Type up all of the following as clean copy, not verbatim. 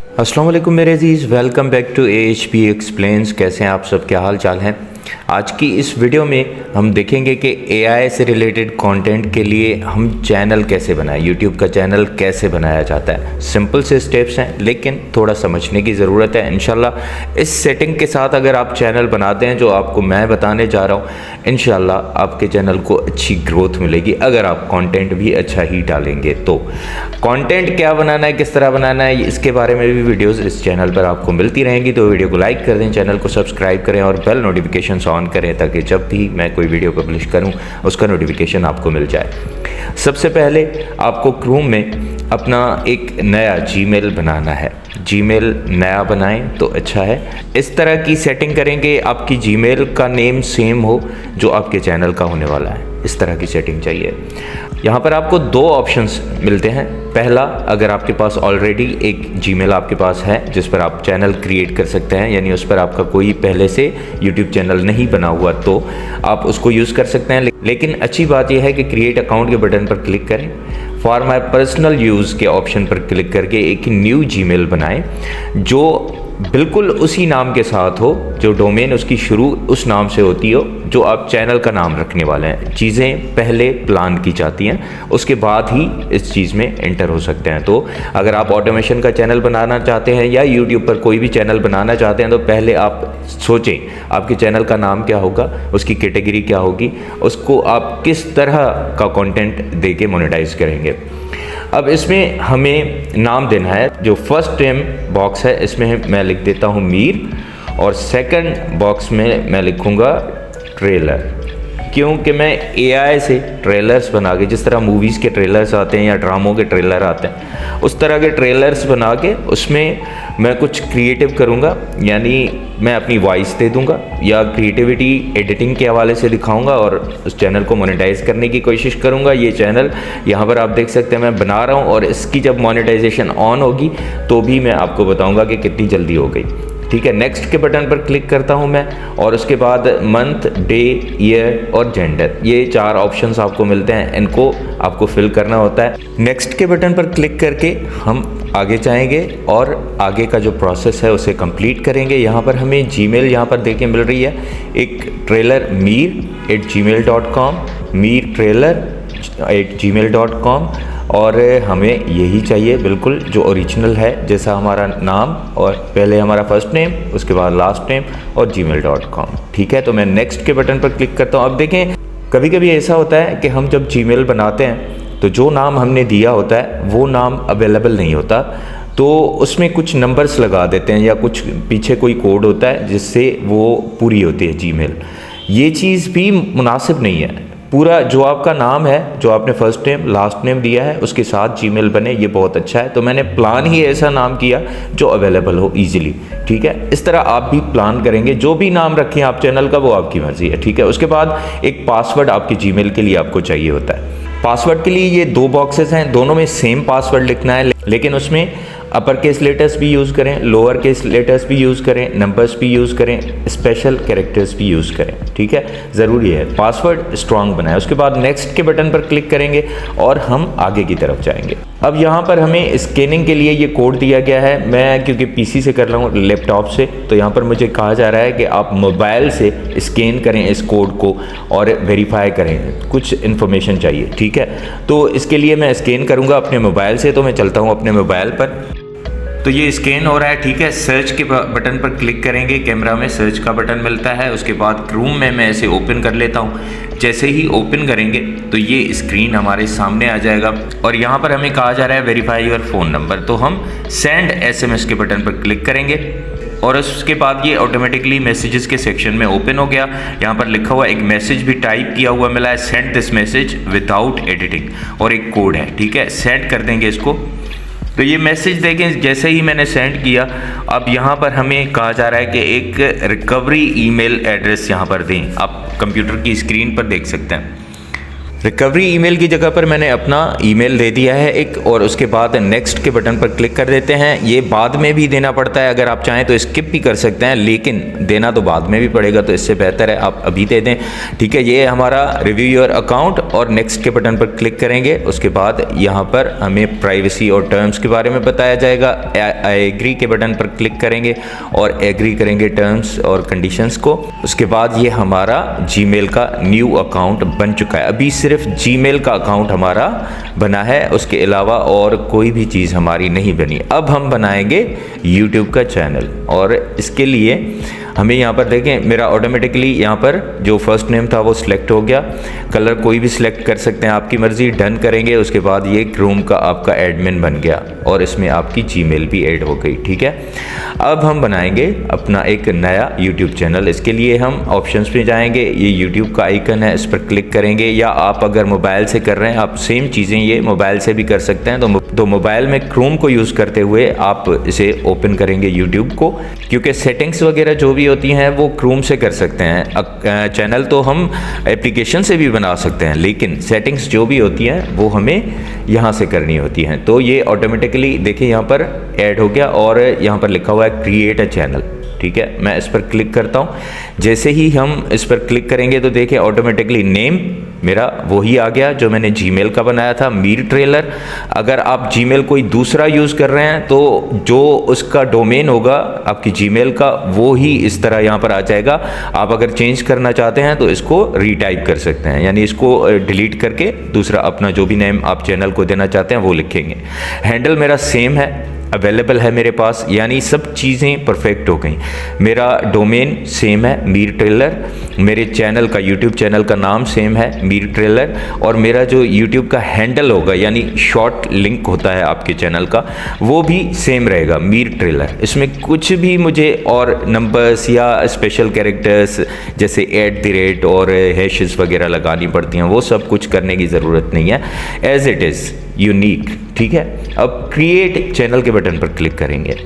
अस्सलाम वालेकुम मेरे अजीज़, welcome back to AHP explains. कैसे हैं आप सब, क्या हाल चाल है। आज की इस वीडियो में हम देखेंगे कि AI से रिलेटेड कंटेंट के लिए हम चैनल कैसे बनाएं, YouTube का चैनल कैसे बनाया जाता है। सिंपल से स्टेप्स हैं लेकिन थोड़ा समझने की ज़रूरत है। इंशाल्लाह इस सेटिंग के साथ अगर आप चैनल बनाते हैं जो आपको मैं बताने जा रहा हूँ, इंशाल्लाह आपके चैनल को अच्छी ग्रोथ मिलेगी अगर आप कंटेंट भी अच्छा ही डालेंगे। तो कंटेंट क्या बनाना है, किस तरह बनाना है, इसके बारे में भी वीडियोज़ इस चैनल पर आपको मिलती रहेंगी। तो वीडियो को लाइक कर दें, चैनल को सब्सक्राइब करें और बेल नोटिफिकेशन ऑन करें ताकि जब भी मैं कोई वीडियो पब्लिश करूं उसका नोटिफिकेशन आपको मिल जाए। सबसे पहले आपको क्रोम में अपना एक नया जीमेल बनाना है। जीमेल नया बनाएं तो अच्छा है। इस तरह की सेटिंग करेंगे आपकी जीमेल का नेम सेम हो जो आपके चैनल का होने वाला है। इस तरह की सेटिंग चाहिए। यहाँ पर आपको दो ऑप्शंस मिलते हैं। पहला, अगर आपके पास ऑलरेडी एक जीमेल आपके पास है जिस पर आप चैनल क्रिएट कर सकते हैं, यानी उस पर आपका कोई पहले से यूट्यूब चैनल नहीं बना हुआ, तो आप उसको यूज़ कर सकते हैं। लेकिन अच्छी बात यह है कि क्रिएट अकाउंट के बटन पर क्लिक करें, फॉर माई पर्सनल यूज़ के ऑप्शन पर क्लिक करके एक न्यू जीमेल बनाएं जो बिल्कुल उसी नाम के साथ हो, जो डोमेन उसकी शुरू उस नाम से होती हो जो आप चैनल का नाम रखने वाले हैं। चीज़ें पहले प्लान की जाती हैं, उसके बाद ही इस चीज़ में एंटर हो सकते हैं। तो अगर आप ऑटोमेशन का चैनल बनाना चाहते हैं या यूट्यूब पर कोई भी चैनल बनाना चाहते हैं तो पहले आप सोचें आपके चैनल का नाम क्या होगा, उसकी कैटेगरी क्या होगी, उसको आप किस तरह का कंटेंट दे के मोनेटाइज करेंगे। अब इसमें हमें नाम देना है। जो फर्स्ट नेम बॉक्स है इसमें मैं लिख देता हूँ मीर, और सेकंड बॉक्स में मैं लिखूँगा ट्रेलर, क्योंकि मैं AI से ट्रेलर्स बना के, जिस तरह मूवीज़ के ट्रेलर्स आते हैं या ड्रामों के ट्रेलर आते हैं, उस तरह के ट्रेलर्स बना के उसमें मैं कुछ क्रिएटिव करूँगा, यानी मैं अपनी वॉइस दे दूँगा या क्रिएटिविटी एडिटिंग के हवाले से दिखाऊँगा और उस चैनल को मोनेटाइज करने की कोशिश करूँगा। ये चैनल यहाँ पर आप देख सकते हैं मैं बना रहा हूँ, और इसकी जब मोनेटाइजेशन ऑन होगी तो भी मैं आपको बताऊँगा कि कितनी जल्दी हो गई। ठीक है, नेक्स्ट के बटन पर क्लिक करता हूं मैं, और उसके बाद मंथ, डे, ईयर और जेंडर, ये चार ऑप्शंस आपको मिलते हैं, इनको आपको फिल करना होता है। नेक्स्ट के बटन पर क्लिक करके हम आगे जाएंगे और आगे का जो प्रोसेस है उसे कंप्लीट करेंगे। यहाँ पर हमें जीमेल यहाँ पर देखिए मिल रही है, एक trailer mir@gmail.com, Mir trailer @gmail.com, और हमें यही चाहिए बिल्कुल जो ओरिजिनल है, जैसा हमारा नाम और पहले हमारा फर्स्ट नेम, उसके बाद लास्ट नेम और gmail.com। ठीक है, तो मैं नेक्स्ट के बटन पर क्लिक करता हूँ। अब देखें, कभी कभी ऐसा होता है कि हम जब जीमेल बनाते हैं तो जो नाम हमने दिया होता है वो नाम अवेलेबल नहीं होता, तो उसमें कुछ नंबर्स लगा देते हैं या कुछ पीछे कोई कोड होता है जिससे वो पूरी होती है जीमेल। ये चीज़ भी मुनासिब नहीं है। पूरा जो आपका नाम है, जो आपने फर्स्ट नेम लास्ट नेम दिया है, उसके साथ जीमेल बने, ये बहुत अच्छा है। तो मैंने प्लान ही ऐसा नाम किया जो अवेलेबल हो इजीली। ठीक है, इस तरह आप भी प्लान करेंगे। जो भी नाम रखें आप चैनल का वो आपकी मर्जी है। ठीक है, उसके बाद एक पासवर्ड आपके जीमेल के लिए आपको चाहिए होता है। पासवर्ड के लिए ये दो बॉक्सेस हैं, दोनों में सेम पासवर्ड लिखना है, लेकिन उसमें अपर केस लेटर्स भी यूज़ करें, लोअर केस लेटर्स भी यूज़ करें, नंबर्स भी यूज़ करें, स्पेशल कैरेक्टर्स भी यूज़ करें। ठीक है, ज़रूरी है पासवर्ड स्ट्रांग बनाए। उसके बाद नेक्स्ट के बटन पर क्लिक करेंगे और हम आगे की तरफ जाएंगे। अब यहाँ पर हमें स्कैनिंग के लिए ये कोड दिया गया है। मैं क्योंकि PC से कर रहा हूँ, लैपटॉप से, तो यहाँ पर मुझे कहा जा रहा है कि आप मोबाइल से स्कैन करें इस कोड को और वेरीफाई करें, कुछ इन्फॉर्मेशन चाहिए। ठीक है, तो इसके लिए मैं स्कैन करूँगा अपने मोबाइल से, तो मैं चलता हूँ अपने मोबाइल पर। तो ये स्कैन हो रहा है। ठीक है, सर्च के बटन पर क्लिक करेंगे, कैमरा में सर्च का बटन मिलता है। उसके बाद क्रोम में मैं इसे ओपन कर लेता हूँ। जैसे ही ओपन करेंगे तो ये स्क्रीन हमारे सामने आ जाएगा, और यहाँ पर हमें कहा जा रहा है वेरीफाई योर फ़ोन नंबर। तो हम सेंड SMS के बटन पर क्लिक करेंगे और उसके बाद ये ऑटोमेटिकली मैसेजेस के सेक्शन में ओपन हो गया। यहाँ पर लिखा हुआ एक मैसेज भी टाइप किया हुआ मिला है, send this message without editing, और एक कोड है। ठीक है, सेंड कर देंगे इसको। तो ये मैसेज देखें, जैसे ही मैंने सेंड किया, अब यहाँ पर हमें कहा जा रहा है कि एक रिकवरी ईमेल एड्रेस यहाँ पर दें। आप कंप्यूटर की स्क्रीन पर देख सकते हैं। रिकवरी ईमेल की जगह पर मैंने अपना ईमेल दे दिया है एक, और उसके बाद नेक्स्ट के बटन पर क्लिक कर देते हैं। ये बाद में भी देना पड़ता है, अगर आप चाहें तो स्किप भी कर सकते हैं, लेकिन देना तो बाद में भी पड़ेगा, तो इससे बेहतर है आप अभी दे दें। ठीक है, ये हमारा रिव्यू योर अकाउंट, और नेक्स्ट के बटन पर क्लिक करेंगे। उसके बाद यहाँ पर हमें प्राइवेसी और टर्म्स के बारे में बताया जाएगा। एग्री के बटन पर क्लिक करेंगे और एग्री करेंगे टर्म्स और कंडीशंस को। उसके बाद ये हमारा जीमेल का न्यू अकाउंट बन चुका है। अभी सिर्फ जीमेल का अकाउंट हमारा बना है, उसके अलावा और कोई भी चीज़ हमारी नहीं बनी। अब हम बनाएंगे यूट्यूब का चैनल, और इसके लिए हमें यहाँ पर देखें मेरा ऑटोमेटिकली यहाँ पर जो फर्स्ट नेम था वो सिलेक्ट हो गया। कलर कोई भी सिलेक्ट कर सकते हैं, आपकी मर्ज़ी। डन करेंगे, उसके बाद ये क्रोम का आपका एडमिन बन गया और इसमें आपकी जीमेल भी ऐड हो गई। ठीक है, अब हम बनाएंगे अपना एक नया यूट्यूब चैनल। इसके लिए हम ऑप्शंस में जाएंगे, ये यूट्यूब का आइकन है, इस पर क्लिक करेंगे, या आप अगर मोबाइल से कर रहे हैं, आप सेम चीज़ें ये मोबाइल से भी कर सकते हैं। तो मोबाइल में क्रोम को यूज़ करते हुए आप इसे ओपन करेंगे यूट्यूब को, क्योंकि सेटिंग्स वगैरह जो भी होती हैं वो क्रोम से कर सकते हैं। चैनल तो हम एप्लीकेशन से भी बना सकते हैं, लेकिन सेटिंग्स जो भी होती हैं वो हमें यहाँ से करनी होती हैं। तो ये ऑटोमेटिकली देखिए यहाँ पर ऐड हो गया, और यहाँ पर लिखा हुआ है क्रिएट अ चैनल। ठीक है, मैं इस पर क्लिक करता हूँ। जैसे ही हम इस पर क्लिक करेंगे तो देखिए ऑटोमेटिकली नेम मेरा वही आ गया जो मैंने जीमेल का बनाया था, मीर ट्रेलर। अगर आप जीमेल कोई दूसरा यूज़ कर रहे हैं तो जो उसका डोमेन होगा आपकी जीमेल का, वो ही इस तरह यहाँ पर आ जाएगा। आप अगर चेंज करना चाहते हैं तो इसको रीटाइप कर सकते हैं, यानी इसको डिलीट करके दूसरा अपना जो भी नेम आप चैनल को देना चाहते हैं वो लिखेंगे। हैंडल मेरा सेम है, अवेलेबल है मेरे पास, यानी सब चीज़ें परफेक्ट हो गई। मेरा डोमेन सेम है मीर ट्रेलर, मेरे चैनल का यूट्यूब चैनल का नाम सेम है मीर ट्रेलर, और मेरा जो यूट्यूब का हैंडल होगा यानी शॉर्ट लिंक होता है आपके चैनल का, वो भी सेम रहेगा मीर ट्रेलर। इसमें कुछ भी मुझे और नंबर्स या स्पेशल कैरेक्टर्स जैसे @ और हैशेस वगैरह लगानी पड़ती हैं, वो सब कुछ करने की ज़रूरत नहीं है, एज इट इज़ यूनिक। ठीक है, अब क्रिएट चैनल के बटन पर क्लिक करेंगे।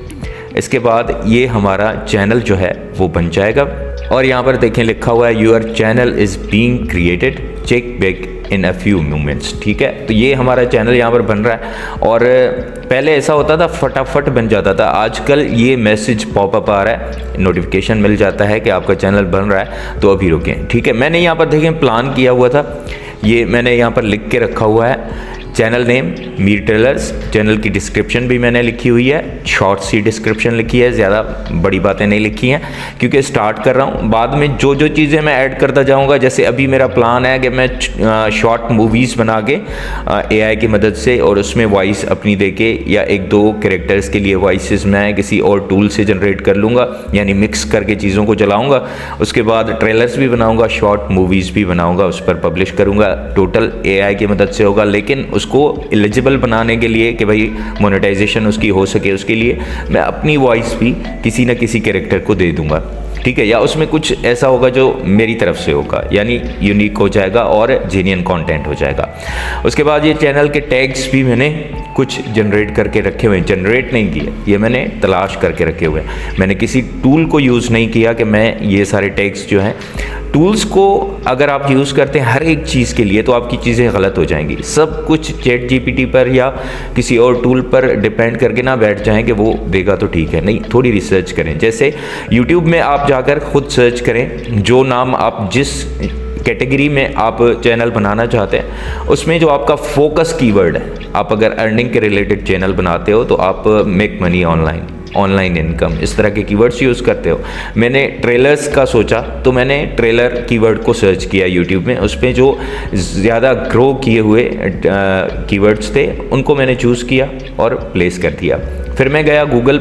इसके बाद ये हमारा चैनल जो है वो बन जाएगा, और यहाँ पर देखें लिखा हुआ है your channel is being created, check back in a few moments. ठीक है, तो ये हमारा चैनल यहाँ पर बन रहा है, और पहले ऐसा होता था फटाफट बन जाता था, आजकल ये मैसेज पॉपअप आ रहा है, नोटिफिकेशन मिल जाता है कि आपका चैनल बन रहा है, तो अभी रुकें। ठीक है, मैंने यहाँ पर देखें प्लान किया हुआ था, ये मैंने यहाँ पर लिख के रखा हुआ है channel name Mir trailers. Channel की डिस्क्रिप्शन भी मैंने लिखी हुई है, शॉर्ट सी डिस्क्रिप्शन लिखी है, ज़्यादा बड़ी बातें नहीं लिखी हैं, क्योंकि स्टार्ट कर रहा हूँ। बाद में जो जो चीज़ें मैं ऐड करता जाऊँगा, जैसे अभी मेरा प्लान है कि मैं शॉर्ट मूवीज़ बना के AI की मदद से, और उसमें वॉइस अपनी दे के, या 1-2 कैरेक्टर्स के लिए वॉइसेस मैं किसी और टूल से जनरेट कर लूँगा, यानी मिक्स करके चीज़ों को चलाऊँगा। उसके बाद ट्रेलर्स भी बनाऊँगा, शॉर्ट मूवीज़ भी बनाऊँगा, उस पर पब्लिश करूँगा, टोटल AI की मदद से होगा। लेकिन उसको एलिजिबल बनाने के लिए कि भाई मोनेटाइजेशन उसकी हो सके, उसके लिए मैं अपनी वॉइस भी किसी न किसी कैरेक्टर को दे दूंगा। ठीक है, या उसमें कुछ ऐसा होगा जो मेरी तरफ से होगा, यानी यूनिक हो जाएगा और जेन्युइन कंटेंट हो जाएगा। उसके बाद ये चैनल के टैग्स भी मैंने कुछ जनरेट करके रखे हुए हैं, जनरेट नहीं किए, ये मैंने तलाश करके रखे हुए हैं। मैंने किसी टूल को यूज़ नहीं किया कि मैं ये सारे टैग्स जो हैं, टूल्स को अगर आप यूज़ करते हैं हर एक चीज़ के लिए तो आपकी चीज़ें गलत हो जाएंगी। सब कुछ ChatGPT पर या किसी और टूल पर डिपेंड करके ना बैठ जाएं कि वो देगा तो ठीक है, नहीं, थोड़ी रिसर्च करें। जैसे YouTube में आप जाकर खुद सर्च करें, जो नाम आप जिस कैटेगरी में आप चैनल बनाना चाहते हैं उसमें जो आपका फोकस कीवर्ड है, आप अगर अर्निंग के रिलेटेड चैनल बनाते हो तो आप मेक मनी ऑनलाइन इनकम, इस तरह के कीवर्ड्स यूज़ करते हो। मैंने ट्रेलर्स का सोचा तो मैंने ट्रेलर कीवर्ड को सर्च किया यूट्यूब में, उस पर जो ज़्यादा ग्रो किए हुए कीवर्ड्स थे उनको मैंने चूज़ किया और प्लेस कर दिया। फिर मैं गया गूगल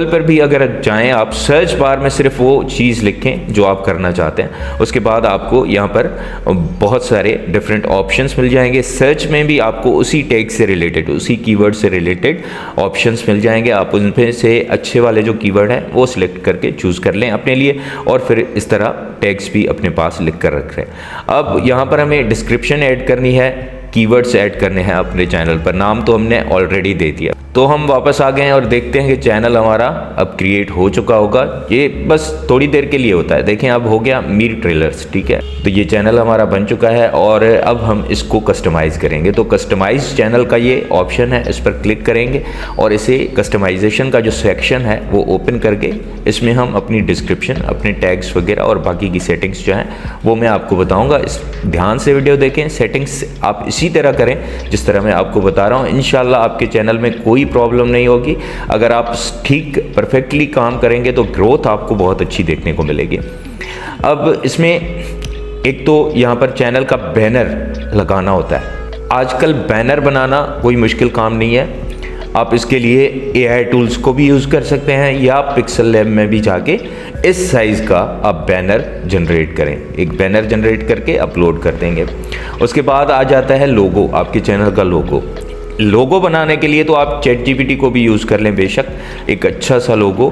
पर भी अगर जाएं आप, सर्च बार में सिर्फ वो चीज़ लिखें जो आप करना चाहते हैं, उसके बाद आपको यहाँ पर बहुत सारे डिफरेंट ऑप्शंस मिल जाएंगे। सर्च में भी आपको उसी टैग से रिलेटेड, उसी कीवर्ड से रिलेटेड ऑप्शंस मिल जाएंगे। आप उनमें से अच्छे वाले जो कीवर्ड हैं वो सिलेक्ट करके चूज़ कर लें अपने लिए, और फिर इस तरह टैग्स भी अपने पास लिख कर रख रहे हैं। अब यहाँ पर हमें डिस्क्रिप्शन ऐड करनी है, कीवर्ड्स ऐड करने हैं अपने चैनल पर। नाम तो हमने ऑलरेडी दे दिया। तो हम वापस आ गए हैं और देखते हैं कि चैनल हमारा अब क्रिएट हो चुका होगा। ये बस थोड़ी देर के लिए होता है। देखें अब हो गया मीर ट्रेलर्स, ठीक है। तो ये चैनल हमारा बन चुका है और अब हम इसको कस्टमाइज़ करेंगे। तो कस्टमाइज चैनल का ये ऑप्शन है, इस पर क्लिक करेंगे और इसे कस्टमाइजेशन का जो सेक्शन है वो ओपन करके इसमें हम अपनी डिस्क्रिप्शन, अपने टैग्स वगैरह और बाकी की सेटिंग्स जो हैं वो मैं आपको बताऊँगा। इस ध्यान से वीडियो देखें। सेटिंग्स आप इसी तरह करें जिस तरह मैं आपको बता रहा हूँ। इंशाल्लाह आपके चैनल में कोई प्रॉब्लम नहीं होगी। अगर आप ठीक परफेक्टली काम करेंगे तो ग्रोथ आपको बहुत अच्छी देखने को मिलेगी। अब इसमें एक तो यहाँ पर चैनल का बैनर लगाना होता है। आजकल बैनर बनाना कोई मुश्किल काम नहीं है। आप इसके लिए AI टूल्स को भी यूज़ कर सकते हैं या पिक्सल लैब में भी जाके इस साइज़ का आप बैनर जनरेट करें। एक बैनर जनरेट करके अपलोड कर देंगे। उसके बाद आ जाता है लोगो, आपके चैनल का लोगो बनाने के लिए तो आप ChatGPT को भी यूज़ कर लें बेशक। एक अच्छा सा लोगो,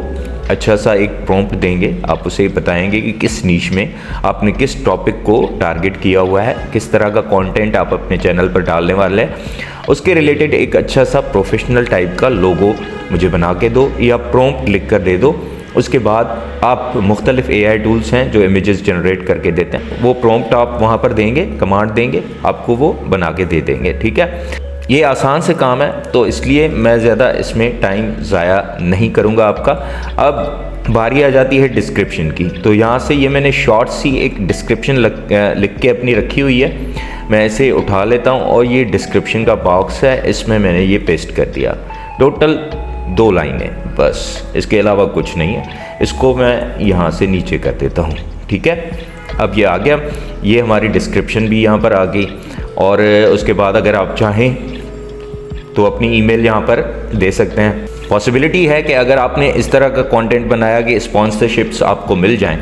अच्छा सा एक प्रॉम्प्ट देंगे, आप उसे बताएंगे कि किस नीश में आपने किस टॉपिक को टारगेट किया हुआ है, किस तरह का कंटेंट आप अपने चैनल पर डालने वाले हैं, उसके रिलेटेड एक अच्छा सा प्रोफेशनल टाइप का लोगो मुझे बना के दो या प्रॉम्प्ट लिख कर दे दो। उसके बाद आप मुख्तलिफ AI टूल्स हैं जो इमेजेस जनरेट करके देते हैं, वो प्रॉम्प्ट आप वहाँ पर देंगे, कमांड देंगे, आपको वो बना के दे देंगे, ठीक है। ये आसान से काम है तो इसलिए मैं ज़्यादा इसमें टाइम ज़ाया नहीं करूँगा आपका। अब बारी आ जाती है डिस्क्रिप्शन की। तो यहाँ से ये मैंने शॉर्ट सी एक डिस्क्रिप्शन लिख के अपनी रखी हुई है। मैं इसे उठा लेता हूँ और ये डिस्क्रिप्शन का बॉक्स है, इसमें मैंने ये पेस्ट कर दिया। टोटल 2 लाइनें बस, इसके अलावा कुछ नहीं है। इसको मैं यहाँ से नीचे कर देता हूँ, ठीक है। अब ये आ गया, ये हमारी डिस्क्रिप्शन भी यहाँ पर आ गई। और उसके बाद अगर आप चाहें तो अपनी ईमेल यहाँ पर दे सकते हैं। पॉसिबिलिटी है कि अगर आपने इस तरह का कंटेंट बनाया कि स्पॉन्सरशिप्स आपको मिल जाएं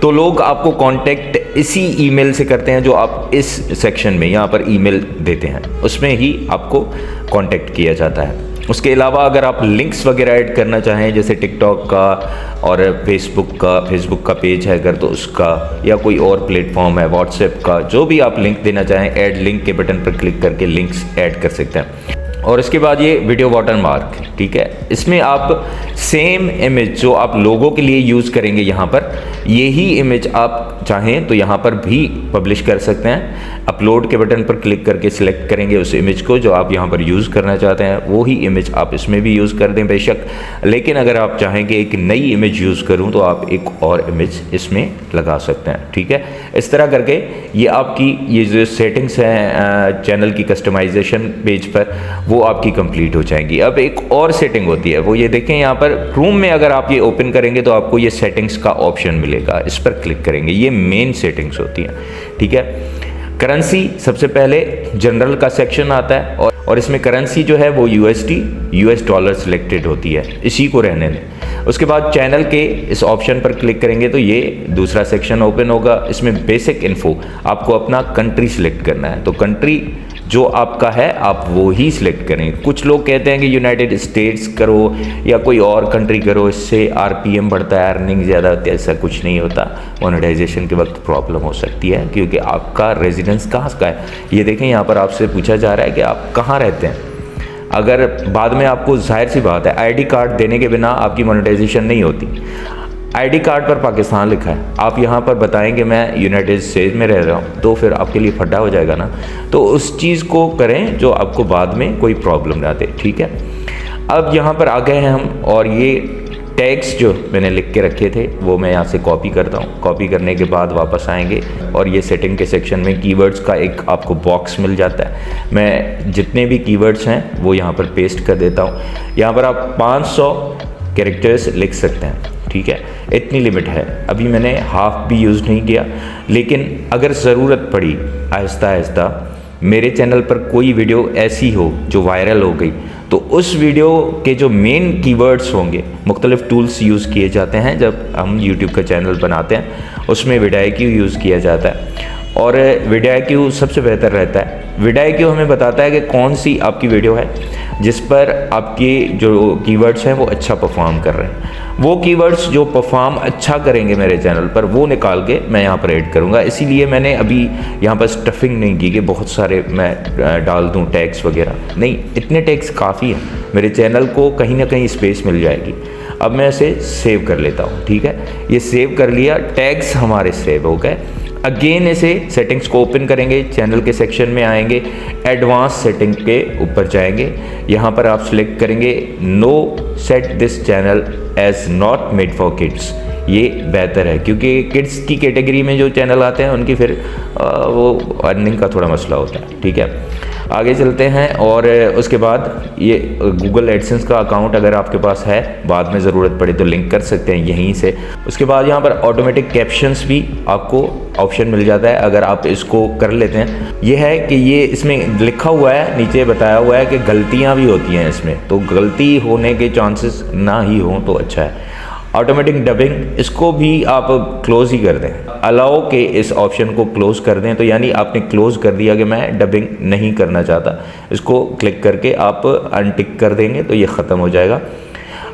तो लोग आपको कांटेक्ट इसी ईमेल से करते हैं जो आप इस सेक्शन में यहाँ पर ईमेल देते हैं, उसमें ही आपको कांटेक्ट किया जाता है। उसके अलावा अगर आप लिंक्स वगैरह ऐड करना चाहें, जैसे टिकटॉक का और फेसबुक का पेज है अगर तो उसका, या कोई और प्लेटफॉर्म है व्हाट्सएप का, जो भी आप लिंक देना चाहें, ऐड लिंक के बटन पर क्लिक करके लिंक्स ऐड कर सकते हैं। और इसके बाद ये वीडियो वाटरमार्क, ठीक है। इसमें आप सेम इमेज जो आप लोगों के लिए यूज़ करेंगे यहाँ पर, यही इमेज आप चाहें तो यहाँ पर भी पब्लिश कर सकते हैं। अपलोड के बटन पर क्लिक करके सिलेक्ट करेंगे उस इमेज को जो आप यहाँ पर यूज़ करना चाहते हैं, वो ही इमेज आप इसमें भी यूज़ कर दें बेशक। लेकिन अगर आप चाहेंगे एक नई इमेज यूज़ करूँ तो आप एक और इमेज इसमें लगा सकते हैं, ठीक है। इस तरह करके ये आपकी ये जो सेटिंग्स हैं चैनल की कस्टमाइजेशन पेज पर, वो आपकी कंप्लीट हो जाएंगी। अब एक और सेटिंग होती है, वो ये देखें यहाँ पर क्रोम में अगर आप ये ओपन करेंगे तो आपको ये सेटिंग्स का ऑप्शन मिलेगा। इस पर क्लिक करेंगे, ये मेन सेटिंग्स होती हैं, ठीक है। करेंसी सबसे पहले जनरल का सेक्शन आता है और इसमें करेंसी जो है वो US डॉलर सिलेक्टेड होती है, इसी को रहने दें। उसके बाद चैनल के इस ऑप्शन पर क्लिक करेंगे तो ये दूसरा सेक्शन ओपन होगा। इसमें बेसिक इन्फो, आपको अपना कंट्री सिलेक्ट करना है, तो कंट्री जो आपका है आप वो ही सिलेक्ट करें। कुछ लोग कहते हैं कि यूनाइटेड स्टेट्स करो या कोई और कंट्री करो, इससे RPM बढ़ता है, अर्निंग ज़्यादा होती है। ऐसा कुछ नहीं होता। मोनेटाइजेशन के वक्त प्रॉब्लम हो सकती है क्योंकि आपका रेजिडेंस कहाँ का है। ये देखें यहाँ पर आपसे पूछा जा रहा है कि आप कहाँ रहते हैं। अगर बाद में आपको, जाहिर सी बात है, ID कार्ड देने के बिना आपकी मोनेटाइजेशन नहीं होती। ID कार्ड पर पाकिस्तान लिखा है, आप यहाँ पर बताएंगे मैं यूनाइटेड स्टेट्स में रह रहा हूँ, तो फिर आपके लिए फड्डा हो जाएगा ना। तो उस चीज़ को करें जो आपको बाद में कोई प्रॉब्लम ना दे, ठीक है। अब यहाँ पर आ गए हैं हम और ये टैग्स जो मैंने लिख के रखे थे वो मैं यहाँ से कॉपी करता हूँ। कॉपी करने के बाद वापस आएंगे और ये सेटिंग के सेक्शन में कीवर्ड्स का एक आपको बॉक्स मिल जाता है। मैं जितने भी कीवर्ड्स हैं वो यहाँ पर पेस्ट कर देता हूँ। यहाँ पर आप 500 कैरेक्टर्स लिख सकते हैं, ठीक है। इतनी लिमिट है। अभी मैंने हाफ भी यूज़ नहीं किया, लेकिन अगर ज़रूरत पड़ी आहिस्ता आहिस्ता, मेरे चैनल पर कोई वीडियो ऐसी हो जो वायरल हो गई, तो उस वीडियो के जो मेन कीवर्ड्स होंगे, मुख्तलिफ टूल्स यूज़ किए जाते हैं जब हम यूट्यूब का चैनल बनाते हैं, उसमें विडाईक्यू यूज़ किया जाता है। और विडाईक्यू सबसे बेहतर रहता है। विडाईक्यू हमें बताता है कि कौन सी आपकी वीडियो है, जिस पर आपके जो कीवर्ड्स हैं वो अच्छा परफॉर्म कर रहे हैं। वो कीवर्ड्स जो परफॉर्म अच्छा करेंगे मेरे चैनल पर वो निकाल के मैं यहाँ पर ऐड करूँगा। इसीलिए मैंने अभी यहाँ पर स्टफिंग नहीं की कि बहुत सारे मैं डाल दूँ टैग्स वगैरह, नहीं, इतने टैग्स काफ़ी हैं, मेरे चैनल को कहीं ना कहीं स्पेस मिल जाएगी। अब मैं इसे सेव कर लेता हूँ, ठीक है, ये सेव कर लिया, टैग्स हमारे सेव हो गए। अगेन इसे सेटिंग्स को ओपन करेंगे, चैनल के सेक्शन में आएंगे, एडवांस सेटिंग के ऊपर जाएंगे, यहाँ पर आप सिलेक्ट करेंगे no set this channel as not made for kids. ये बेहतर है क्योंकि किड्स की कैटेगरी में जो चैनल आते हैं उनकी फिर वो अर्निंग का थोड़ा मसला होता है, ठीक है। आगे चलते हैं और उसके बाद ये गूगल एडसेंस का अकाउंट अगर आपके पास है, बाद में ज़रूरत पड़े तो लिंक कर सकते हैं यहीं से। उसके बाद यहाँ पर ऑटोमेटिक कैप्शंस भी आपको ऑप्शन मिल जाता है अगर आप इसको कर लेते हैं। ये है कि ये इसमें लिखा हुआ है, नीचे बताया हुआ है कि गलतियाँ भी होती हैं इसमें, तो गलती होने के चांसेस ना ही हों तो अच्छा है। ऑटोमेटिक डबिंग, इसको भी आप क्लोज़ ही कर दें, अलाउ के इस ऑप्शन को क्लोज़ कर दें, तो यानी आपने क्लोज़ कर दिया कि मैं डबिंग नहीं करना चाहता। इसको क्लिक करके आप अनटिक कर देंगे तो ये ख़त्म हो जाएगा।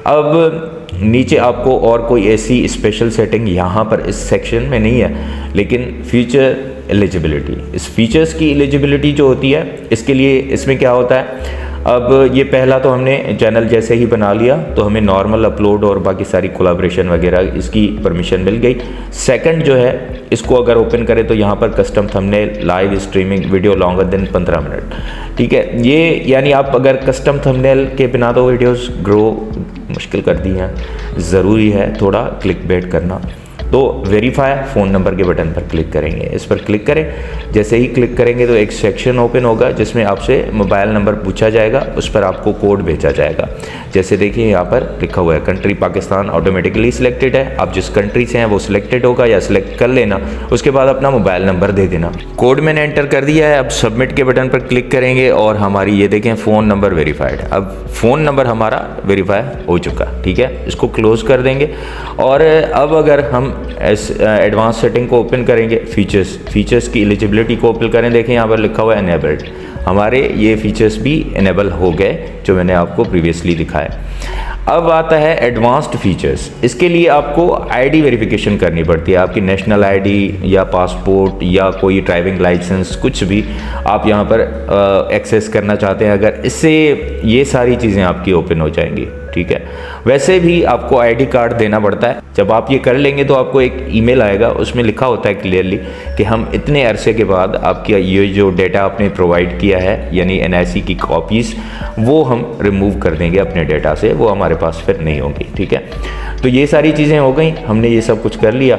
अब नीचे आपको और कोई ऐसी स्पेशल सेटिंग यहाँ पर इस सेक्शन में नहीं है, लेकिन फीचर एलिजिबिलिटी, इस फीचर्स की एलिजिबिलिटी जो होती है इसके लिए इसमें क्या होता है, अब ये पहला तो हमने चैनल जैसे ही बना लिया तो हमें नॉर्मल अपलोड और बाकी सारी कोलैबोरेशन वगैरह इसकी परमिशन मिल गई। सेकंड जो है, इसको अगर ओपन करें तो यहाँ पर custom thumbnail, live streaming, video longer than 15 minute, ठीक है। ये यानी आप अगर कस्टम थंबनेल के बिना तो वीडियोस ग्रो मुश्किल कर दी हैं, ज़रूरी है थोड़ा क्लिक बेट करना। तो वेरीफाई फ़ोन नंबर के बटन पर क्लिक करेंगे, इस पर क्लिक करें, जैसे ही क्लिक करेंगे तो एक सेक्शन ओपन होगा जिसमें आपसे मोबाइल नंबर पूछा जाएगा, उस पर आपको कोड भेजा जाएगा। जैसे देखिए यहाँ पर लिखा हुआ है कंट्री पाकिस्तान ऑटोमेटिकली सिलेक्टेड है, आप जिस कंट्री से हैं वो सिलेक्टेड होगा या सिलेक्ट कर लेना, उसके बाद अपना मोबाइल नंबर दे देना। कोड मैंने एंटर कर दिया है, अब सबमिट के बटन पर क्लिक करेंगे और हमारी ये देखें फ़ोन नंबर वेरीफाइड, अब फ़ोन नंबर हमारा वेरीफाई हो चुका, ठीक है। इसको क्लोज़ कर देंगे और अब अगर हम एडवांस सेटिंग को ओपन करेंगे, फीचर्स की एलिजिबिलिटी को ओपन करें, देखें यहाँ पर लिखा हुआ है एनेबल्ड, हमारे ये फीचर्स भी इनेबल हो गए जो मैंने आपको प्रीवियसली दिखाया। अब आता है एडवांस्ड फीचर्स, इसके लिए आपको आईडी वेरिफिकेशन करनी पड़ती है, आपकी नेशनल आईडी या पासपोर्ट या कोई ड्राइविंग लाइसेंस, कुछ भी आप यहाँ पर एक्सेस करना चाहते हैं, अगर इससे ये सारी चीज़ें आपकी ओपन हो जाएंगी, ठीक है। वैसे भी आपको आईडी कार्ड देना पड़ता है, जब आप ये कर लेंगे तो आपको एक ईमेल आएगा, उसमें लिखा होता है क्लियरली कि हम इतने अरसे के बाद आपका ये जो डेटा आपने प्रोवाइड किया है यानी NIC की कॉपीज़, वो हम रिमूव कर देंगे अपने डेटा से, वो हमारे पास फिर नहीं होगी, ठीक है। तो ये सारी चीज़ें हो गई, हमने ये सब कुछ कर लिया।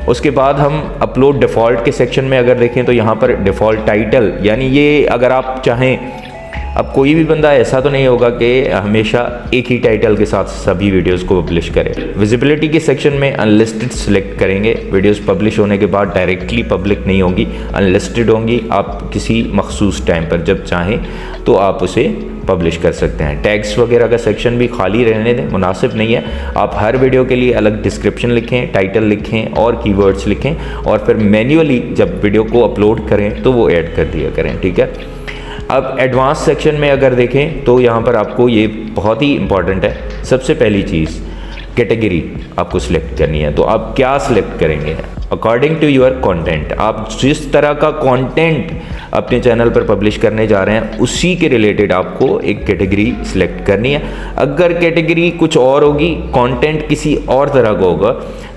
उसके बाद हम अपलोड डिफ़ॉल्ट के सेक्शन में अगर देखें तो यहाँ पर डिफ़ॉल्ट टाइटल, यानी ये अगर आप चाहें, अब कोई भी बंदा ऐसा तो नहीं होगा कि हमेशा एक ही टाइटल के साथ सभी वीडियोस को पब्लिश करे। विजिबिलिटी के सेक्शन में अनलिस्टेड सिलेक्ट करेंगे, वीडियोस पब्लिश होने के बाद डायरेक्टली पब्लिक नहीं होंगी, अनलिस्टेड होंगी, आप किसी मखसूस टाइम पर जब चाहें तो आप उसे पब्लिश कर सकते हैं। टैग्स वगैरह का सेक्शन भी खाली रहने दें, मुनासिब नहीं है, आप हर वीडियो के लिए अलग डिस्क्रिप्शन लिखें, टाइटल लिखें और कीवर्ड्स लिखें और फिर मैन्युअली जब वीडियो को अपलोड करें तो वो ऐड कर दिया करें, ठीक है। अब एडवांस सेक्शन में अगर देखें तो यहाँ पर आपको ये बहुत ही इंपॉर्टेंट है, सबसे पहली चीज़ कैटेगरी आपको सिलेक्ट करनी है। तो आप क्या सिलेक्ट करेंगे अकॉर्डिंग टू योर कंटेंट, आप जिस तरह का कंटेंट अपने चैनल पर पब्लिश करने जा रहे हैं उसी के रिलेटेड आपको एक कैटेगरी सिलेक्ट करनी है। अगर कैटेगरी कुछ और होगी, कंटेंट किसी और तरह का होगा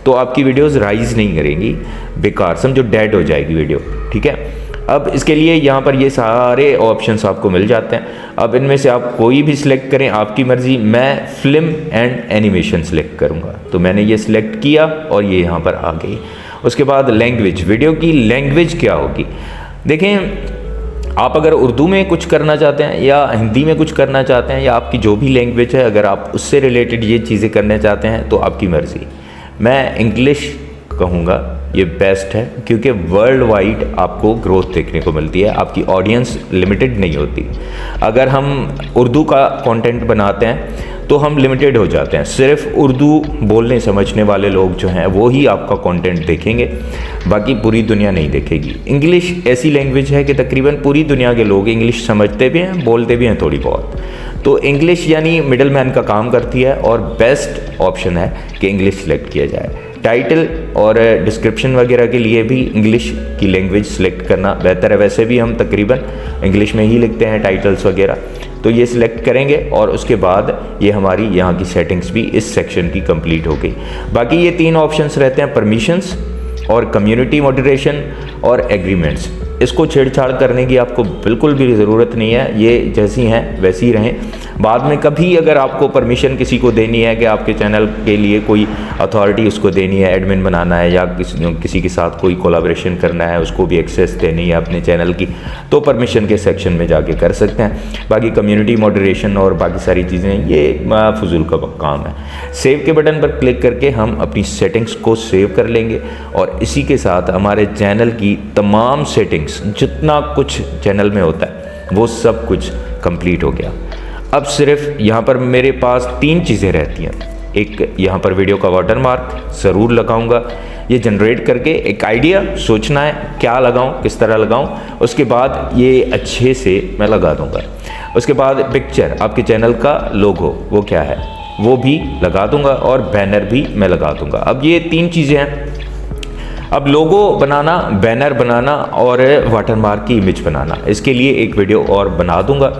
तो आपकी वीडियोस राइज नहीं करेंगी, बेकार, समझो डेड हो जाएगी वीडियो, ठीक है। अब इसके लिए यहाँ पर ये सारे ऑप्शंस आपको मिल जाते हैं, अब इनमें से आप कोई भी सिलेक्ट करें, आपकी मर्ज़ी। मैं फिल्म एंड एनिमेशन सिलेक्ट करूँगा, तो मैंने ये सिलेक्ट किया और ये यहाँ पर आ गई। उसके बाद लैंग्वेज, वीडियो की लैंग्वेज क्या होगी। देखें, आप अगर उर्दू में कुछ करना चाहते हैं या हिंदी में कुछ करना चाहते हैं या आपकी जो भी लैंग्वेज है, अगर आप उससे रिलेटेड ये चीज़ें करना चाहते हैं तो आपकी मर्ज़ी। मैं इंग्लिश कहूँगा, ये बेस्ट है क्योंकि वर्ल्ड वाइड आपको ग्रोथ देखने को मिलती है, आपकी ऑडियंस लिमिटेड नहीं होती। अगर हम उर्दू का कंटेंट बनाते हैं तो हम लिमिटेड हो जाते हैं, सिर्फ उर्दू बोलने समझने वाले लोग जो हैं वो ही आपका कंटेंट देखेंगे, बाकी पूरी दुनिया नहीं देखेगी। इंग्लिश ऐसी लैंग्वेज है कि तकरीबन पूरी दुनिया के लोग इंग्लिश समझते भी हैं, बोलते भी हैं थोड़ी बहुत, तो इंग्लिश यानी मिडल मैन का काम करती है और बेस्ट ऑप्शन है कि इंग्लिश सेलेक्ट किया जाए। टाइटल और डिस्क्रिप्शन वगैरह के लिए भी इंग्लिश की लैंग्वेज सेलेक्ट करना बेहतर है। वैसे भी हम तकरीबन इंग्लिश में ही लिखते हैं टाइटल्स वगैरह, तो ये सिलेक्ट करेंगे और उसके बाद ये हमारी यहाँ की सेटिंग्स भी इस सेक्शन की कंप्लीट हो गई। बाकी ये 3 ऑप्शंस रहते हैं, परमिशंस और कम्युनिटी मॉडरेशन और एग्रीमेंट्स। इसको छेड़छाड़ करने की आपको बिल्कुल भी ज़रूरत नहीं है, ये जैसी हैं वैसी रहें। बाद में कभी अगर आपको परमिशन किसी को देनी है कि आपके चैनल के लिए कोई अथॉरिटी उसको देनी है, एडमिन बनाना है या किसी के साथ कोई कोलैबोरेशन करना है, उसको भी एक्सेस देनी है अपने चैनल की, तो परमिशन के सेक्शन में जाके कर सकते हैं। बाकी कम्युनिटी मॉडरेशन और बाकी सारी चीज़ें ये फजूल का काम है। सेव के बटन पर क्लिक करके हम अपनी सेटिंग्स को सेव कर लेंगे और इसी के साथ हमारे चैनल की तमाम सेटिंग्स, जितना कुछ चैनल में होता है वो सब कुछ कंप्लीट हो गया। अब सिर्फ यहाँ पर मेरे पास 3 चीज़ें रहती हैं। एक यहाँ पर वीडियो का वाटरमार्क ज़रूर लगाऊंगा, ये जनरेट करके एक आइडिया सोचना है क्या लगाऊं, किस तरह लगाऊं, उसके बाद ये अच्छे से मैं लगा दूंगा। उसके बाद पिक्चर, आपके चैनल का लोगो वो क्या है वो भी लगा दूंगा और बैनर भी मैं लगा दूंगा। अब ये 3 चीज़ें हैं। अब लोगो बनाना, बैनर बनाना और वाटरमार्क की इमेज बनाना, इसके लिए एक वीडियो और बना दूंगा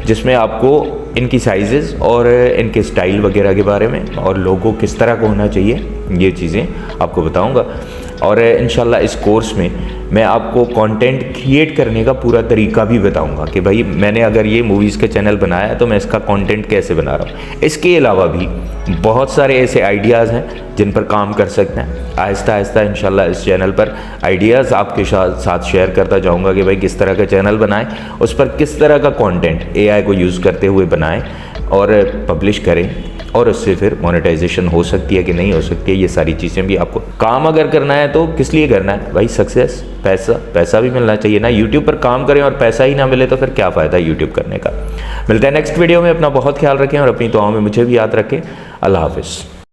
जिसमें आपको इनकी साइजेस और इनके स्टाइल वगैरह के बारे में और लोगो किस तरह का होना चाहिए ये चीज़ें आपको बताऊंगा। और इंशाल्लाह इस कोर्स में मैं आपको कंटेंट क्रिएट करने का पूरा तरीका भी बताऊंगा कि भाई मैंने अगर ये मूवीज़ का चैनल बनाया है तो मैं इसका कंटेंट कैसे बना रहा हूँ। इसके अलावा भी बहुत सारे ऐसे आइडियाज़ हैं जिन पर काम कर सकते हैं। आहिस्ता आहिस्ता इंशाल्लाह इस चैनल पर आइडियाज़ आपके साथ शेयर करता जाऊँगा कि भाई किस तरह का चैनल बनाएं, उस पर किस तरह का कंटेंट AI को यूज़ करते हुए बनाएं और पब्लिश करें और उससे फिर मोनेटाइजेशन हो सकती है कि नहीं हो सकती है, ये सारी चीज़ें भी आपको। काम अगर करना है तो किस लिए करना है भाई, सक्सेस, पैसा भी मिलना चाहिए ना। यूट्यूब पर काम करें और पैसा ही ना मिले तो फिर क्या फ़ायदा यूट्यूब करने का। मिलते हैं नेक्स्ट वीडियो में। अपना बहुत ख्याल रखें और अपनी दुआओं में मुझे भी याद रखें। अल्लाह हाफिज़।